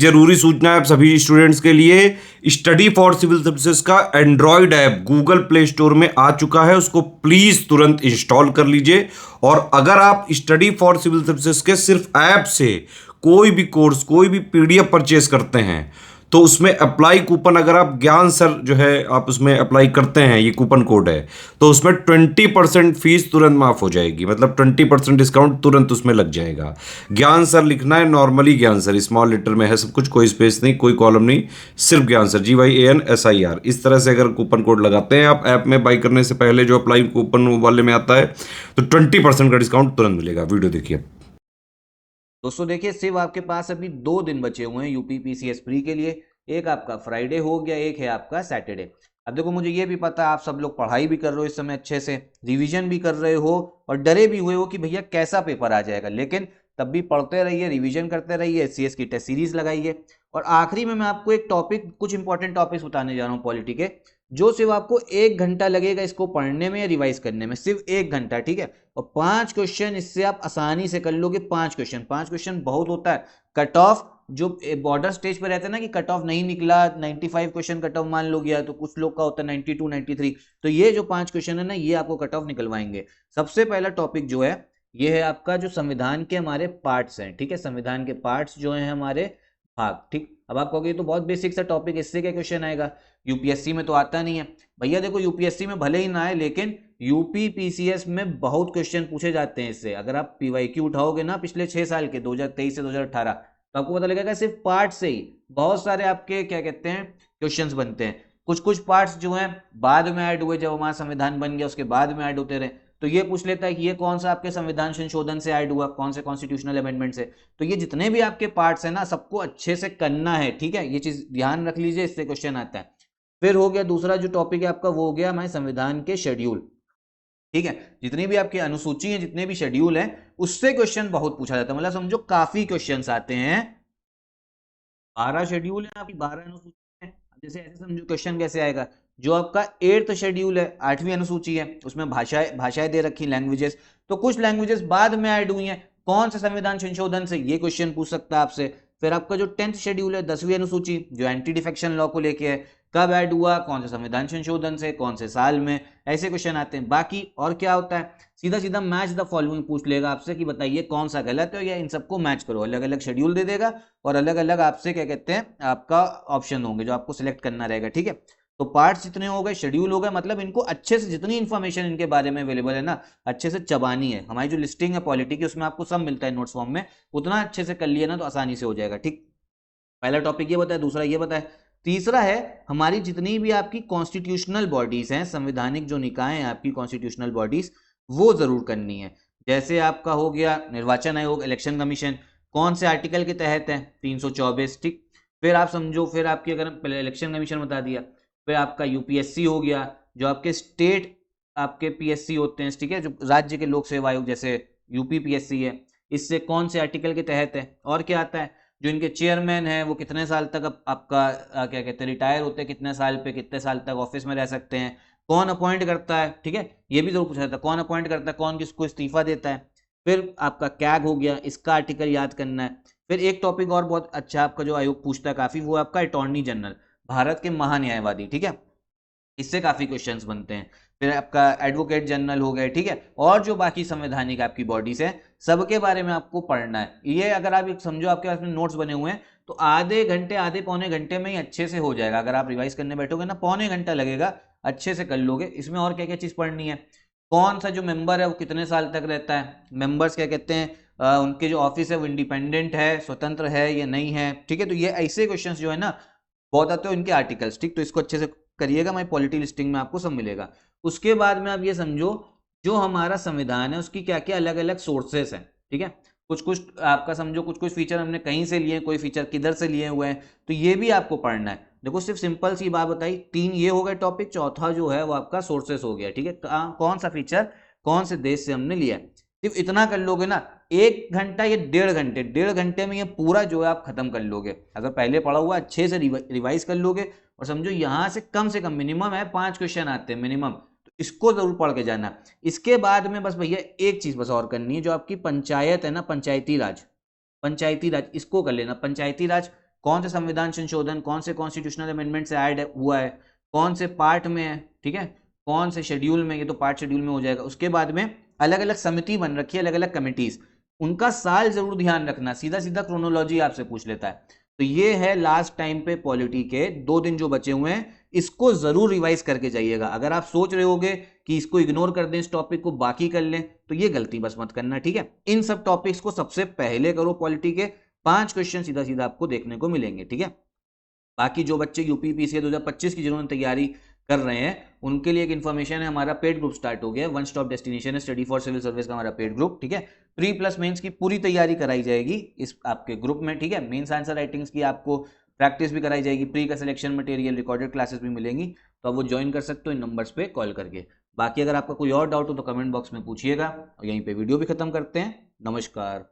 जरूरी सूचना है आप सभी स्टूडेंट्स के लिए, स्टडी फॉर सिविल सर्विसेज का Android app Google play store में आ चुका है, उसको प्लीज तुरंत इंस्टॉल कर लीजिए। और अगर आप स्टडी फॉर सिविल सर्विसेज के सिर्फ ऐप से कोई भी कोर्स, कोई भी पीडीएफ परचेस करते हैं तो उसमें अप्लाई कूपन, अगर आप ज्ञान सर जो है आप उसमें अप्लाई करते हैं, ये कूपन कोड है, तो उसमें 20% फीस तुरंत माफ हो जाएगी, मतलब 20% डिस्काउंट तुरंत उसमें लग जाएगा। ज्ञान सर लिखना है, नॉर्मली ज्ञान सर स्मॉल लेटर में है सब कुछ, कोई स्पेस नहीं, कोई कॉलम नहीं, सिर्फ ज्ञान सर, GYANSIR। इस तरह से अगर कूपन कोड लगाते हैं आप ऐप में बाई करने से पहले, जो अप्लाई कूपन वाले में आता है, तो 20% का डिस्काउंट तुरंत मिलेगा। वीडियो देखिए। दोस्तों देखिए, सिर्फ आपके पास अभी 2 दिन बचे हुए हैं यूपी पीसीएस प्री के लिए। एक आपका फ्राइडे हो गया, एक है आपका सैटरडे। अब देखो, मुझे ये भी पता है आप सब लोग पढ़ाई भी कर रहे हो इस समय, अच्छे से रिवीजन भी कर रहे हो और डरे भी हुए हो कि भैया कैसा पेपर आ जाएगा, लेकिन तब भी पढ़ते रहिए, रिवीजन करते रहिए, SCS की टेस्ट सीरीज लगाइए। और आखिरी में मैं आपको एक टॉपिक, कुछ इंपॉर्टेंट टॉपिक्स बताने जा रहा हूँ पॉलिटी के, जो सिर्फ आपको 1 घंटा लगेगा इसको पढ़ने में या रिवाइज करने में, सिर्फ 1 घंटा, ठीक है। और 5 क्वेश्चन इससे आप आसानी से कर लोगे। 5 क्वेश्चन बहुत होता है। कट ऑफ जो बॉर्डर स्टेज पे रहते हैं ना, कि कट ऑफ नहीं निकला, 95 क्वेश्चन कट ऑफ मान लो गया, तो कुछ लोग का होता है 92 93, तो ये जो 5 क्वेश्चन है ना, ये आपको कट ऑफ निकलवाएंगे। सबसे पहला टॉपिक जो है, ये है आपका जो संविधान के हमारे पार्ट्स हैं, ठीक है। संविधान के पार्ट्स जो हैं हमारे भाग, ठीक। अब आप कहोगे तो बहुत बेसिक सा टॉपिक, इससे क्या क्वेश्चन आएगा, यूपीएससी में तो आता नहीं है। भैया देखो, यूपीएससी में भले ही ना आए, लेकिन यूपी पीसीएस में बहुत क्वेश्चन पूछे जाते हैं इससे। अगर आप पीवाईक्यू उठाओगे ना पिछले 6 साल के, 2023 से 2018, तो आपको पता लगेगा सिर्फ पार्ट से ही बहुत सारे आपके क्या कहते हैं क्वेश्चंस बनते हैं। कुछ कुछ पार्ट्स जो हैं बाद में ऐड हुए, जब हमारा संविधान बन गया उसके बाद में ऐड होते रहे। तो ये पूछ लेता है कि ये कौन सा आपके संविधान संशोधन से ऐड हुआ, कौन से कॉन्स्टिट्यूशनल अमेंडमेंट से। तो ये जितने भी आपके पार्ट्स हैं ना, सबको अच्छे से करना है, ठीक है। ये चीज ध्यान रख लीजिए, इससे क्वेश्चन आता है। फिर हो गया दूसरा जो टॉपिक है आपका, वो हो गया हमारे संविधान के शेड्यूल, ठीक है। जितनी भी आपकी अनुसूची है, जितने भी शेड्यूल है, उससे क्वेश्चन बहुत पूछा जाता है। मतलब समझो काफी क्वेश्चंस आते हैं। 12 शेड्यूल है आपकी, 12 अनुसूची है। जैसे ऐसे समझो क्वेश्चन कैसे आएगा, जो आपका 8th शेड्यूल है, 8वीं अनुसूची है, उसमें भाषाएं दे रखी, लैंग्वेजेस, तो कुछ लैंग्वेजेस बाद में ऐड हुई हैं, कौन से संविधान संशोधन से, ये क्वेश्चन पूछ सकता है आपसे। फिर आपका जो 10th शेड्यूल है, 10वीं अनुसूची, जो एंटी डिफेक्शन लॉ को लेके है, कब ऐड हुआ, कौन से संविधान संशोधन से, कौन से साल में, ऐसे क्वेश्चन आते हैं। बाकी और क्या होता है, सीधा सीधा मैच द फॉलोइंग पूछ लेगा आपसे कि बताइए कौन सा गलत है, या इन सबको मैच करो। अलग अलग शेड्यूल दे देगा और अलग अलग आपसे क्या कहते हैं आपका ऑप्शन होंगे जो आपको सिलेक्ट करना रहेगा, ठीक है। तो पार्ट्स जितने हो गए, शेड्यूल हो गए, मतलब इनको अच्छे से, जितनी इंफॉर्मेशन इनके बारे में अवेलेबल है ना, अच्छे से चबानी है। हमारी जो लिस्टिंग है पॉलिटी की, उसमें आपको सब मिलता है नोट्स फॉर्म में, उतना अच्छे से कर लिया ना तो आसानी से हो जाएगा, ठीक। पहला टॉपिक ये बताया, दूसरा ये बताया। तीसरा है हमारी जितनी भी आपकी कॉन्स्टिट्यूशनल बॉडीज हैं, संवैधानिक जो निकाय हैं आपकी कॉन्स्टिट्यूशनल बॉडीज, वो जरूर करनी है। जैसे आपका हो गया निर्वाचन आयोग, इलेक्शन कमीशन, कौन से आर्टिकल के तहत है, 324, ठीक। फिर आप समझो, फिर आपकी, अगर पहले इलेक्शन कमीशन बता दिया, फिर आपका यूपीएससी हो गया, जो आपके स्टेट आपके पीएससी होते हैं, ठीक है, जो राज्य के लोक सेवा आयोग, जैसे यूपी पीएससी है, इससे कौन से आर्टिकल के तहत है। और क्या आता है, जो इनके चेयरमैन है वो कितने साल तक आपका क्या कहते हैं रिटायर होते हैं, कितने साल पे, कितने साल तक ऑफिस में रह सकते हैं, कौन अपॉइंट करता है, ठीक है, ये भी जरूर पूछा जाता है, कौन अपॉइंट करता है, कौन किसको इस्तीफा देता है। फिर आपका कैग हो गया, इसका आर्टिकल याद करना है। फिर एक टॉपिक और बहुत अच्छा आपका जो आयोग पूछता है काफी, वो आपका अटॉर्नी जनरल, भारत के महान्यायवादी, ठीक है, इससे काफी क्वेश्चंस बनते हैं। फिर आपका एडवोकेट जनरल हो गए, ठीक है। और जो बाकी संवैधानिक आपकी बॉडीज हैं, सबके बारे में आपको पढ़ना है। ये अगर आप एक समझो आपके पास में नोट्स बने हुए हैं, तो आधे घंटे, आधे पौने घंटे में ही अच्छे से हो जाएगा। अगर आप रिवाइज करने बैठोगे ना, पौने घंटा लगेगा, अच्छे से कर लोगे। इसमें और क्या क्या चीज पढ़नी है, कौन सा जो मेंबर है वो कितने साल तक रहता है, मेंबर्स क्या कहते हैं, उनके जो ऑफिस है वो इंडिपेंडेंट है, स्वतंत्र है या नहीं है, ठीक है। तो ये ऐसे क्वेश्चंस जो है ना बहुत आते हो इनके आर्टिकल्स, ठीक। तो इसको अच्छे से करिएगा, मैं पॉलिटी लिस्टिंग में आपको सब मिलेगा। उसके बाद में आप ये समझो, जो हमारा संविधान है उसकी क्या क्या अलग अलग सोर्सेस हैं, ठीक है। कुछ कुछ आपका समझो, कुछ कुछ फीचर हमने कहीं से लिए, कोई फीचर किधर से लिए हुए हैं, तो ये भी आपको पढ़ना है। देखो, सिर्फ सिंपल सी बात बताई, 3 ये हो गए टॉपिक, चौथा जो है वो आपका सोर्सेस हो गया, ठीक है। कौन सा फीचर कौन से देश से हमने लिया है, सिर्फ इतना कर लोगे ना, 1 घंटा या 1.5 घंटे, 1.5 घंटे में ये पूरा जो है आप खत्म कर लोगे। अगर पहले पढ़ा हुआ अच्छे से रिवाइज कर लोगे, और समझो यहाँ से कम मिनिमम है 5 क्वेश्चन आते हैं मिनिमम, तो इसको जरूर पढ़ के जाना। इसके बाद में बस भैया एक चीज बस और करनी है, जो आपकी पंचायत है ना, पंचायती राज, इसको कर लेना। पंचायती राज कौन से संविधान संशोधन, कौन से कॉन्स्टिट्यूशनल अमेंडमेंट से ऐड हुआ है, कौन से पार्ट में है, ठीक है, कौन से शेड्यूल में, ये तो पार्ट शेड्यूल में हो जाएगा। उसके बाद में अलग अलग समिति बन रखी है, अलग अलग कमिटीज, उनका साल जरूर ध्यान रखना, सीधा सीधा क्रोनोलॉजी आपसे पूछ लेता है। तो ये है लास्ट टाइम पे पॉलिटी के 2 दिन जो बचे हुए हैं, इसको जरूर रिवाइज करके जाइएगा। अगर आप सोच रहे होगे कि इसको इग्नोर कर दें, इस टॉपिक को बाकी कर लें, तो ये गलती बस मत करना, ठीक है। इन सब टॉपिक्स को सबसे पहले करो, पॉलिटी के 5 क्वेश्चन सीधा सीधा आपको देखने को मिलेंगे, ठीक है। बाकी जो बच्चे यूपीपीसीएस 2025 की जिन्होंने तैयारी कर रहे हैं, उनके लिए एक इन्फॉर्मेशन है, हमारा पेड ग्रुप स्टार्ट हो गया है, वन स्टॉप डेस्टिनेशन है स्टडी फॉर सिविल सर्विस का हमारा पेड ग्रुप, ठीक है। प्री प्लस मेंस की पूरी तैयारी कराई जाएगी इस आपके ग्रुप में, ठीक है। मेंस आंसर राइटिंग्स की आपको प्रैक्टिस भी कराई जाएगी, प्री का सिलेक्शन मटेरियल, रिकॉर्डेड क्लासेस भी मिलेंगी, तो आप वो ज्वाइन कर सकते हो इन नंबर्स पे कॉल करके। बाकी अगर आपका कोई और डाउट हो तो कमेंट बॉक्स में पूछिएगा, और यहीं पे वीडियो भी खत्म करते हैं। नमस्कार।